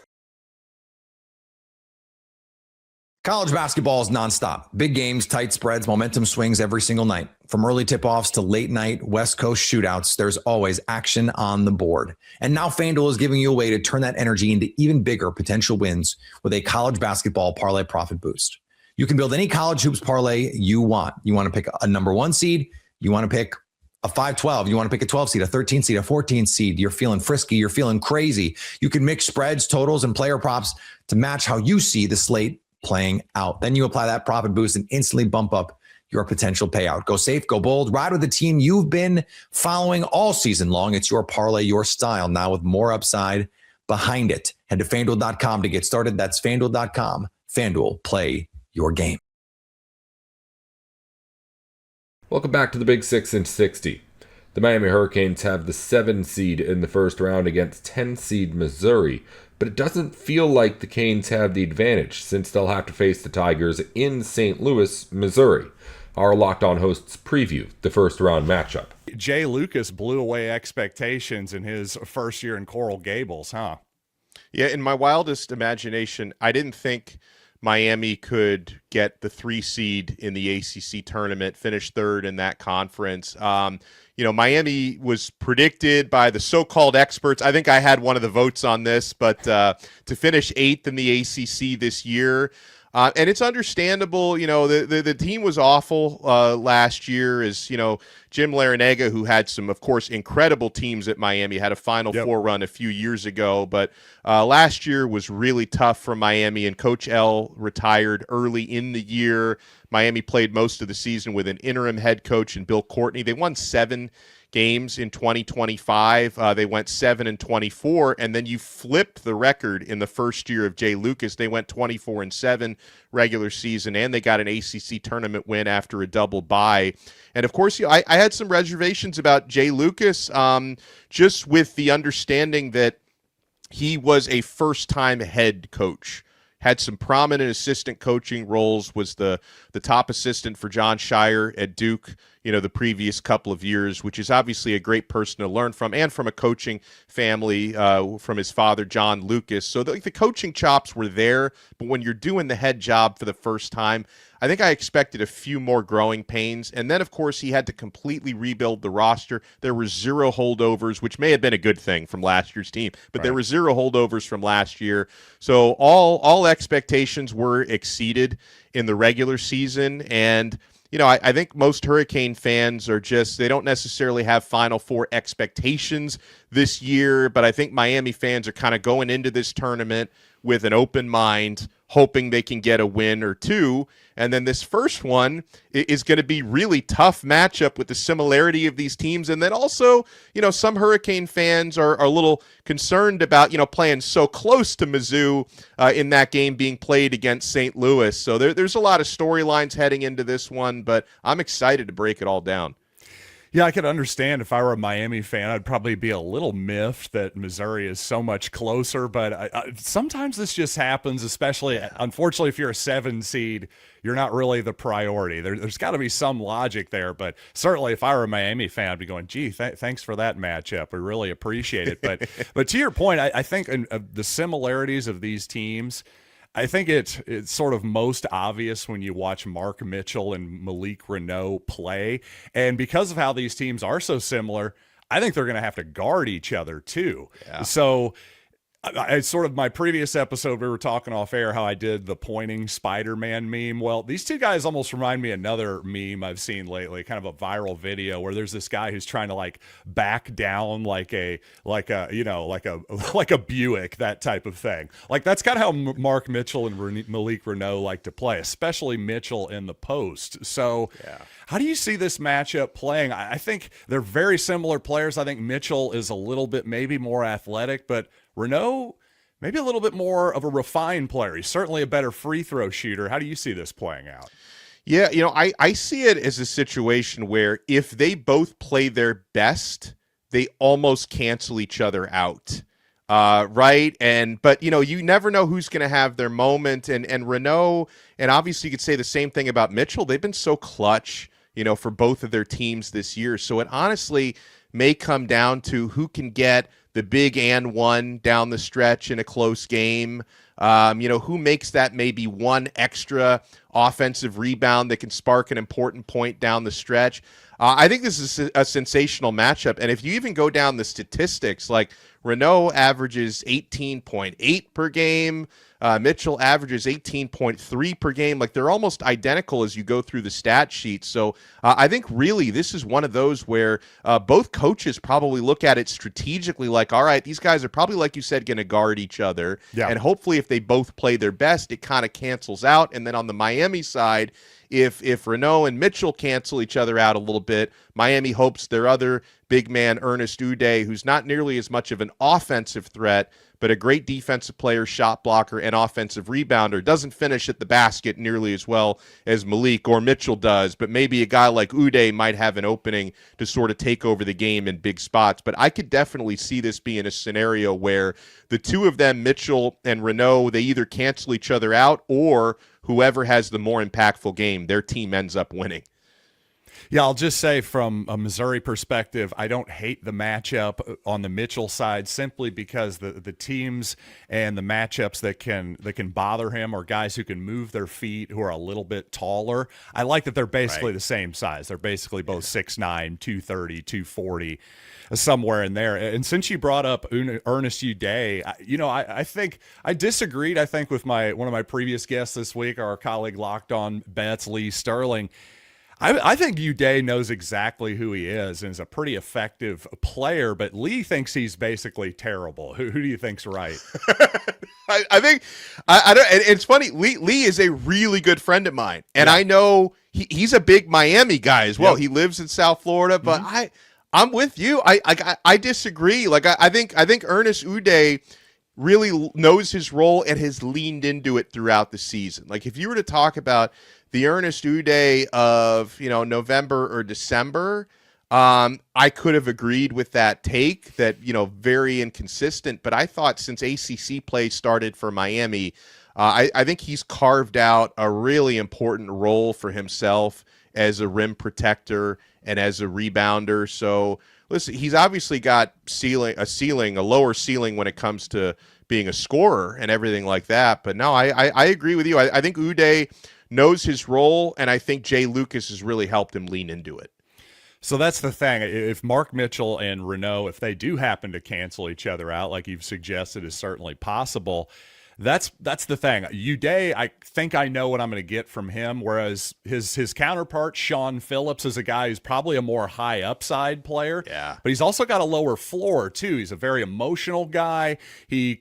College basketball is nonstop. Big games, tight spreads, momentum swings every single night. From early tip-offs to late night West Coast shootouts, there's always action on the board. And now FanDuel is giving you a way to turn that energy into even bigger potential wins with a college basketball parlay profit boost. You can build any college hoops parlay you want. You want to pick a number one seed. You want to pick a 5-12. You want to pick a 12 seed, a 13 seed, a 14 seed. You're feeling frisky. You're feeling crazy. You can mix spreads, totals, and player props to match how you see the slate playing out. Then you apply that profit boost and instantly bump up your potential payout. Go safe, go bold, ride with the team you've been following all season long. It's your parlay, your style, now with more upside behind it. Head to FanDuel.com to get started. That's FanDuel.com. FanDuel, play your game. Welcome back to the Big 6 in 60. The Miami Hurricanes have the 7 seed in the first round against 10 seed Missouri, but it doesn't feel like the Canes have the advantage since they'll have to face the Tigers in St. Louis, Missouri. Our Locked On hosts preview the first round matchup. Jay Lucas blew away expectations in his first year in Coral Gables, huh? Yeah, in my wildest imagination, I didn't think Miami could get the 3 seed in the ACC tournament, finish third in that conference. Miami was predicted by the so-called experts. I think I had one of the votes on this, but to finish 8th in the ACC this year. And it's understandable, the team was awful last year as, Jim Larinaga, who had some, of course, incredible teams at Miami, had a Final Four run a few years ago. But last year was really tough for Miami, and Coach L retired early in the year. Miami played most of the season with an interim head coach and Bill Courtney. They won 7 games in 2025. They went 7-24, and then you flipped the record in the first year of Jay Lucas. They went 24-7 regular season, and they got an ACC tournament win after a double bye. And of course, I had some reservations about Jay Lucas, just with the understanding that he was a first-time head coach. Had some prominent assistant coaching roles, was the top assistant for John Shire at Duke, the previous couple of years, which is obviously a great person to learn from, and from a coaching family from his father, John Lucas. So the coaching chops were there, but when you're doing the head job for the first time, I think I expected a few more growing pains. And then, of course, he had to completely rebuild the roster. There were 0 holdovers, which may have been a good thing from last year's team, but there were 0 holdovers from last year. So all expectations were exceeded in the regular season. And, I think most Hurricane fans are they don't necessarily have Final Four expectations this year, but I think Miami fans are kind of going into this tournament with an open mind, hoping they can get a win or two. And then this first one is going to be really tough matchup with the similarity of these teams. And then also, some Hurricane fans are a little concerned about, playing so close to Mizzou in that game being played against St. Louis. So there's a lot of storylines heading into this one, but I'm excited to break it all down. Yeah, I could understand if I were a Miami fan, I'd probably be a little miffed that Missouri is so much closer. But sometimes this just happens, especially, unfortunately, if you're a 7 seed, you're not really the priority. There's got to be some logic there. But certainly if I were a Miami fan, I'd be going, gee, thanks for that matchup. We really appreciate it. But to your point, I think the similarities of these teams, I think it's sort of most obvious when you watch Mark Mitchell and Malik Renaud play. And because of how these teams are so similar, I think they're going to have to guard each other too. Yeah. So I sort of, my previous episode, we were talking off air how I did the pointing Spider-Man meme. Well, these two guys almost remind me of another meme I've seen lately, kind of a viral video where there's this guy who's trying to back down like a Buick, that type of thing. That's kind of how Mark Mitchell and Malik Renaud like to play, especially Mitchell in the post. So how do you see this matchup playing? I think they're very similar players. I think Mitchell is a little bit maybe more athletic, but Renaud, maybe a little bit more of a refined player. He's certainly a better free throw shooter. How do you see this playing out? Yeah, I see it as a situation where if they both play their best, they almost cancel each other out. Right. But you never know who's going to have their moment. And Renaud, and obviously you could say the same thing about Mitchell. They've been so clutch, for both of their teams this year. So it honestly may come down to who can get the big and one down the stretch in a close game. Who makes that maybe one extra offensive rebound that can spark an important point down the stretch? I think this is a sensational matchup. And if you even go down the statistics, like Renault averages 18.8 per game, Mitchell averages 18.3 per game. Like, they're almost identical as you go through the stat sheet. So I think really this is one of those where both coaches probably look at it strategically, like, all right, these guys are probably, like you said, going to guard each other. Yeah. And hopefully if they both play their best, it kind of cancels out. And then on the Miami side, if Renault and Mitchell cancel each other out a little bit, Miami hopes their other big man, Ernest Uday, who's not nearly as much of an offensive threat, but a great defensive player, shot blocker, and offensive rebounder, doesn't finish at the basket nearly as well as Malik or Mitchell does, but maybe a guy like Uday might have an opening to sort of take over the game in big spots. But I could definitely see this being a scenario where the two of them, Mitchell and Renault, they either cancel each other out, or whoever has the more impactful game, their team ends up winning. Yeah, I'll just say from a Missouri perspective, I don't hate the matchup on the Mitchell side simply because the teams and the matchups that can bother him are guys who can move their feet, who are a little bit taller. I like that they're basically the same size. They're basically both 6'9", 230, 240, somewhere in there. And since you brought up Ernest Uday, I think I disagreed, with one of my previous guests this week, our colleague Locked On Bets, Lee Sterling. I think Uday knows exactly who he is and is a pretty effective player, but Lee thinks he's basically terrible. Who do you think's right? I think I don't. And it's funny. Lee is a really good friend of mine, and I know he's a big Miami guy as well. Yep. He lives in South Florida, but I'm with you. I disagree. Like I think Ernest Uday really knows his role and has leaned into it throughout the season. Like, if you were to talk about the Ernest Uday of, November or December, I could have agreed with that take that, very inconsistent. But I thought since ACC play started for Miami, I think he's carved out a really important role for himself as a rim protector and as a rebounder. So listen, he's obviously got a lower ceiling when it comes to being a scorer and everything like that. But no, I agree with you. I think Uday knows his role, and I think Jay Lucas has really helped him lean into it. So that's the thing. If Mark Mitchell and Renault, if they do happen to cancel each other out, like you've suggested is certainly possible, that's the thing. Uday, I think I know what I'm going to get from him, whereas his counterpart, Sean Phillips, is a guy who's probably a more high upside player. Yeah. But he's also got a lower floor, too. He's a very emotional guy. He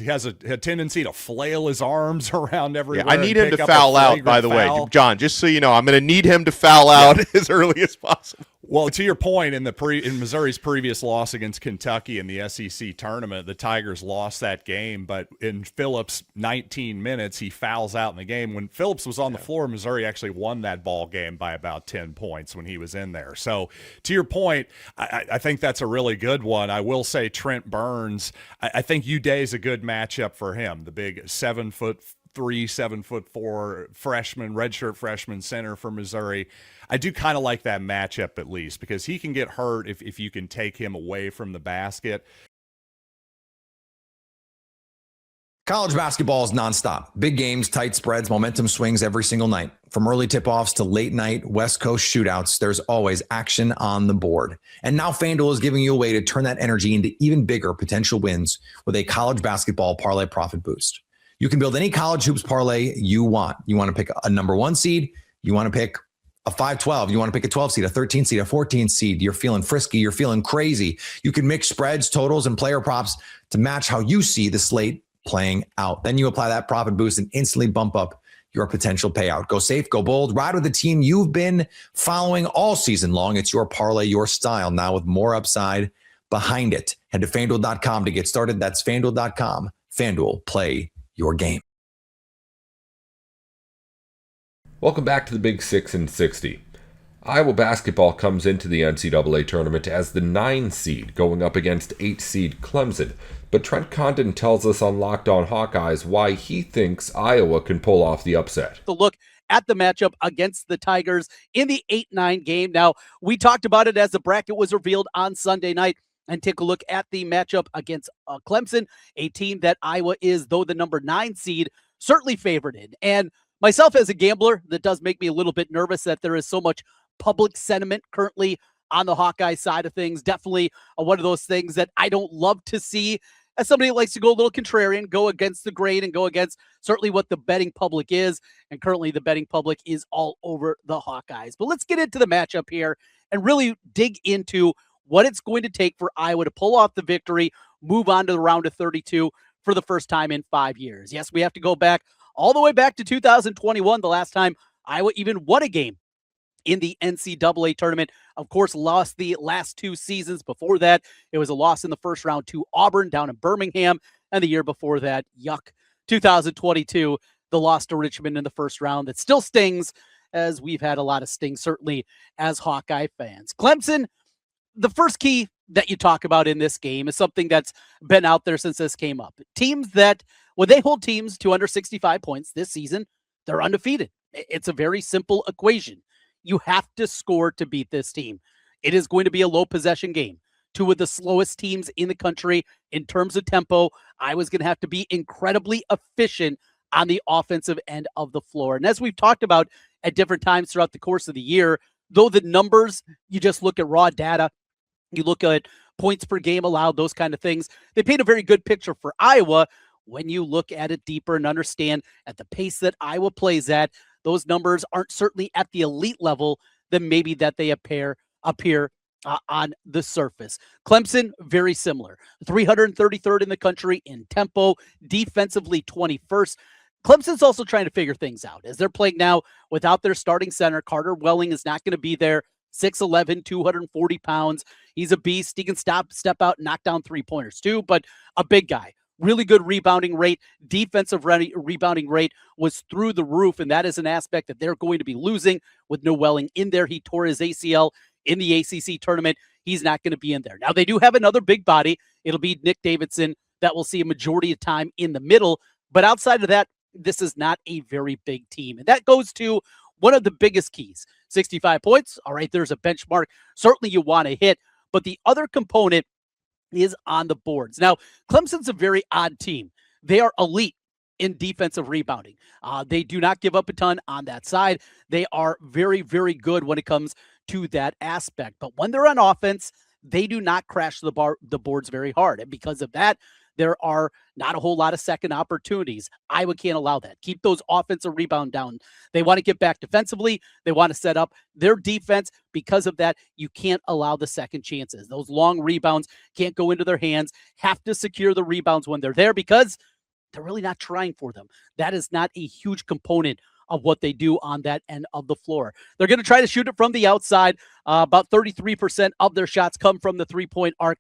has a tendency to flail his arms around everywhere. Yeah, I need him to foul out, by the way. John, just so you know, I'm going to need him to foul out as early as possible. Well, to your point, in Missouri's previous loss against Kentucky in the SEC tournament, the Tigers lost that game, but in Phillips' 19 minutes, he fouls out in the game. When Phillips was on the floor, Missouri actually won that ball game by about 10 points when he was in there. So, to your point, I think that's a really good one. I will say Trent Burns, I think Uday is a good matchup for him, the big 7'3", 7'4" freshman, redshirt freshman center for Missouri. I do kind of like that matchup at least because he can get hurt if you can take him away from the basket. College basketball is nonstop. Big games, tight spreads, momentum swings every single night. From early tip-offs to late night West Coast shootouts, there's always action on the board. And now FanDuel is giving you a way to turn that energy into even bigger potential wins with a college basketball parlay profit boost. You can build any college hoops parlay you want. You want to pick a number one seed. You want to pick a 5-12. You want to pick a 12 seed, a 13 seed, a 14 seed. You're feeling frisky. You're feeling crazy. You can mix spreads, totals, and player props to match how you see the slate playing out. Then you apply that profit boost and instantly bump up your potential payout. Go safe, go bold, ride with the team you've been following all season long. It's your parlay, your style, now with more upside behind it. Head to FanDuel.com to get started. That's FanDuel.com. FanDuel, play your game. Welcome back to the Big 6 in 60. Iowa basketball comes into the NCAA tournament as the 9 seed going up against 8 seed Clemson. But Trent Condon tells us on Locked On Hawkeyes why he thinks Iowa can pull off the upset. The look at the matchup against the Tigers in the 8-9 game. Now, we talked about it as the bracket was revealed on Sunday night. and take a look at the matchup against Clemson, a team that Iowa is, though the number 9 seed, certainly favored in. And myself as a gambler, that does make me a little bit nervous that there is so much public sentiment currently on the Hawkeye side of things. Definitely one of those things that I don't love to see as somebody who likes to go a little contrarian, go against the grain and go against certainly what the betting public is. And currently the betting public is all over the Hawkeyes. But let's get into the matchup here and really dig into what it's going to take for Iowa to pull off the victory, move on to the round of 32 for the first time in 5 years. Yes, we have to go back all the way back to 2021, the last time Iowa even won a game in the NCAA tournament. Of course, lost the last 2 seasons. Before that, it was a loss in the first round to Auburn down in Birmingham. And the year before that, 2022, the loss to Richmond in the first round. That still stings, as we've had a lot of stings, certainly as Hawkeye fans. Clemson, the first key that you talk about in this game is something that's been out there since this came up. Teams that, when they hold teams to under 65 points this season, they're undefeated. It's a very simple equation. You have to score to beat this team. It is going to be a low possession game. 2 of the slowest teams in the country in terms of tempo. Iowa's going to have to be incredibly efficient on the offensive end of the floor. And as we've talked about at different times throughout the course of the year, though the numbers, you just look at raw data, you look at points per game allowed, those kind of things, they paint a very good picture for Iowa. When you look at it deeper and understand at the pace that Iowa plays at, those numbers aren't certainly at the elite level than maybe that they appear on the surface. Clemson, very similar. 333rd in the country in tempo, defensively 21st. Clemson's also trying to figure things out as they're playing now without their starting center. Carter Welling is not going to be there. 6'11", 240 pounds. He's a beast. He can step out, and knock down 3-pointers too, but a big guy. Really good rebounding rate. Defensive rebounding rate was through the roof, and that is an aspect that they're going to be losing with no Welling in there. He tore his ACL in the ACC tournament. He's not going to be in there. Now, they do have another big body. It'll be Nick Davidson that will see a majority of time in the middle, but outside of that, this is not a very big team, and that goes to one of the biggest keys. 65 points. All right, there's a benchmark. Certainly you want to hit, but the other component is on the boards. Now, Clemson's a very odd team. They are elite in defensive rebounding. They do not give up a ton on that side. They are very, very good when it comes to that aspect. But when they're on offense, they do not crash the boards very hard. And because of that, there are not a whole lot of second opportunities. Iowa can't allow that. Keep those offensive rebound down. They want to get back defensively. They want to set up their defense. Because of that, you can't allow the second chances. Those long rebounds can't go into their hands. Have to secure the rebounds when they're there because they're really not trying for them. That is not a huge component of what they do on that end of the floor. They're going to try to shoot it from the outside. About 33% of their shots come from the three-point arc.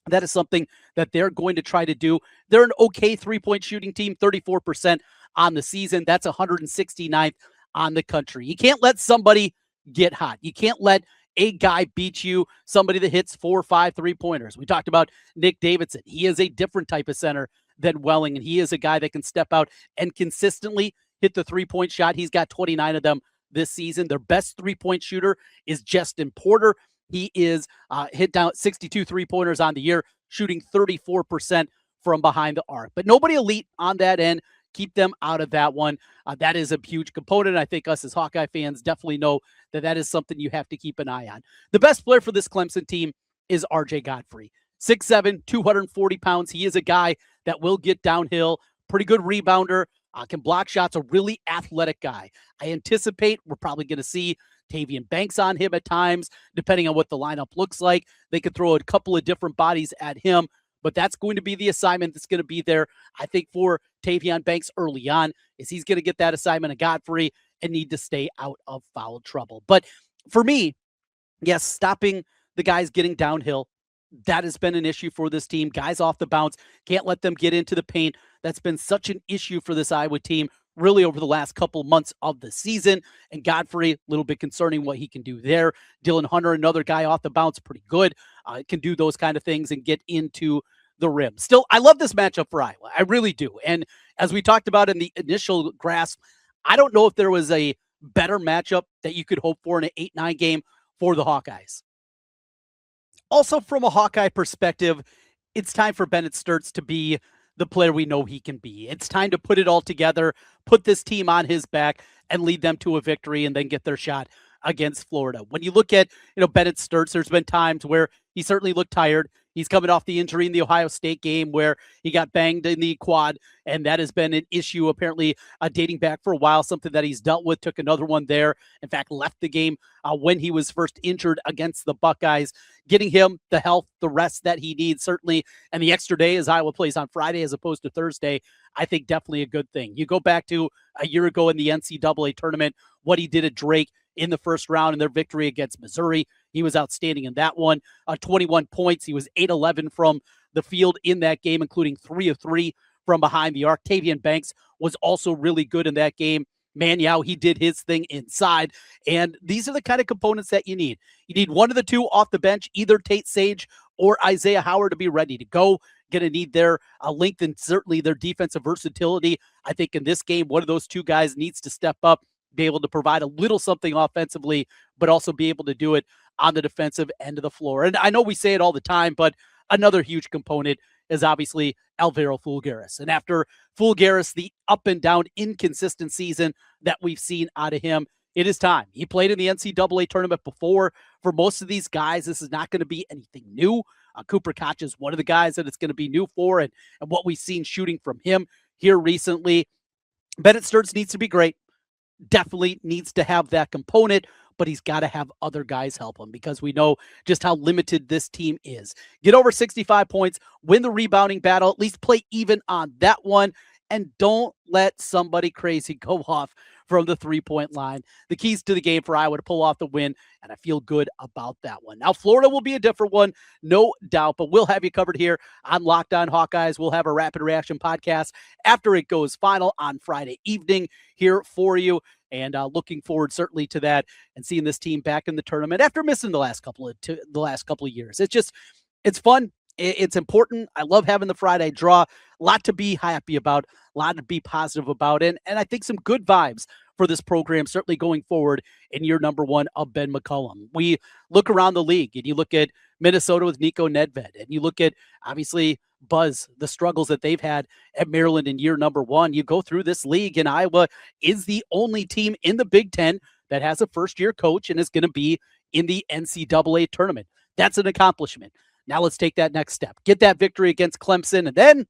That is something that they're going to try to do. They're an okay three-point shooting team, 34% on the season. That's 169th on the country. You can't let somebody get hot. You can't let a guy beat you, somebody that hits 4 or 5 3-pointers. We talked about Nick Davidson. He is a different type of center than Welling, and he is a guy that can step out and consistently hit the three-point shot. He's got 29 of them this season. Their best three-point shooter is Justin Porter. He is hit down 62 3-pointers on the year, shooting 34% from behind the arc. But nobody elite on that end. Keep them out of that one. That is a huge component. I think us as Hawkeye fans definitely know that that is something you have to keep an eye on. The best player for this Clemson team is R.J. Godfrey. 6'7", 240 pounds. He is a guy that will get downhill. Pretty good rebounder. Can block shots. A really athletic guy. I anticipate we're probably going to see Tavian Banks on him at times, depending on what the lineup looks like. They could throw a couple of different bodies at him, but that's going to be the assignment that's going to be there, I think, for Tavian Banks early on, is he's going to get that assignment of Godfrey and need to stay out of foul trouble. But for me, yes, stopping the guys getting downhill, that has been an issue for this team. Guys off the bounce, can't let them get into the paint. That's been such an issue for this Iowa team really over the last couple months of the season. And Godfrey, a little bit concerning what he can do there. Dylan Hunter, another guy off the bounce, pretty good. Can do those kind of things and get into the rim. Still, I love this matchup for Iowa. I really do. And as we talked about in the initial grasp, I don't know if there was a better matchup that you could hope for in an 8-9 game for the Hawkeyes. also from a Hawkeye perspective, it's time for Bennett Sturts to be the player we know he can be. It's time to put it all together, put this team on his back, and lead them to a victory and then get their shot against Florida. When you look at, Bennett Sturts, there's been times where he certainly looked tired. He's coming off the injury in the Ohio State game where he got banged in the quad, and that has been an issue apparently dating back for a while, something that he's dealt with, took another one there. In fact, left the game when he was first injured against the Buckeyes. Getting him the health, the rest that he needs, certainly, and the extra day as Iowa plays on Friday as opposed to Thursday, I think definitely a good thing. You go back to a year ago in the NCAA tournament, what he did at Drake in the first round in their victory against Missouri. He was outstanding in that one. 21 points. He was 8-11 from the field in that game, including 3 of 3 from behind the arc. Tavian Banks was also really good in that game. Manyao, he did his thing inside. And these are the kind of components that you need. You need one of the two off the bench, either Tate Sage or Isaiah Howard, to be ready to go. Going to need their length and certainly their defensive versatility. I think in this game, one of those two guys needs to step up, be able to provide a little something offensively, but also be able to do it on the defensive end of the floor. And I know we say it all the time, but another huge component is obviously Alvaro Fulgaris. And after Fulgaris, the up and down inconsistent season that we've seen out of him, it is time. He played in the NCAA tournament before. For most of these guys, this is not going to be anything new. Cooper Koch is one of the guys that it's going to be new for, and what we've seen shooting from him here recently. Bennett Sturts needs to be great. Definitely needs to have that component, but he's got to have other guys help him because we know just how limited this team is. Get over 65 points, win the rebounding battle, at least play even on that one, and don't let somebody crazy go off from the three-point line. The keys to the game for Iowa to pull off the win, and I feel good about that one. Now, Florida will be a different one, no doubt, but we'll have you covered here on Locked On Hawkeyes. We'll have a rapid reaction podcast after it goes final on Friday evening here for you, and looking forward certainly to that and seeing this team back in the tournament after missing the last couple of years. It's fun. It's important. I love having the Friday draw. A lot to be happy about, a lot to be positive about, and I think some good vibes for this program, certainly going forward in year number 1 of Ben McCollum. We look around the league, and you look at Minnesota with Nico Nedved, and you look at, obviously, Buzz, the struggles that they've had at Maryland in year number 1. You go through this league, and Iowa is the only team in the Big Ten that has a first-year coach and is going to be in the NCAA tournament. That's an accomplishment. Now let's take that next step. Get that victory against Clemson, and then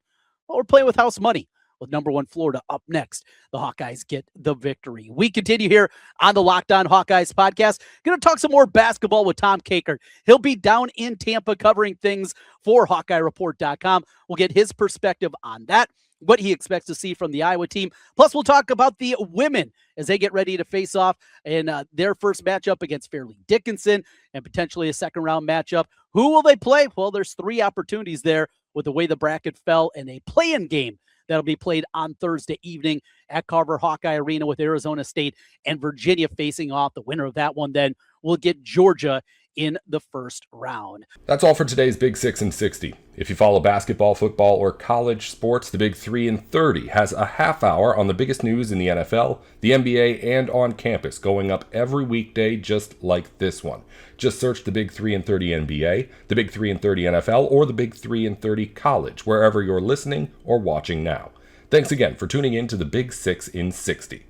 we're playing with house money with number 1 Florida up next. The Hawkeyes get the victory. We continue here on the Locked On Hawkeyes podcast. Going to talk some more basketball with Tom Kakert. He'll be down in Tampa covering things for HawkeyeReport.com. We'll get his perspective on that, what he expects to see from the Iowa team. Plus, we'll talk about the women as they get ready to face off in their first matchup against Fairleigh Dickinson and potentially a second-round matchup. Who will they play? Well, there's 3 opportunities there with the way the bracket fell in a play-in game that'll be played on Thursday evening at Carver Hawkeye Arena with Arizona State and Virginia facing off. The winner of that one then will get Georgia in the first round. That's all for today's Big 6 in 60. If you follow basketball, football, or college sports, the Big 3 in 30 has a half hour on the biggest news in the NFL, the NBA, and on campus, going up every weekday just like this one. Just search the Big 3 in 30 NBA, the Big 3 in 30 NFL, or the Big 3 in 30 college, wherever you're listening or watching now. Thanks again for tuning in to the Big 6 in 60.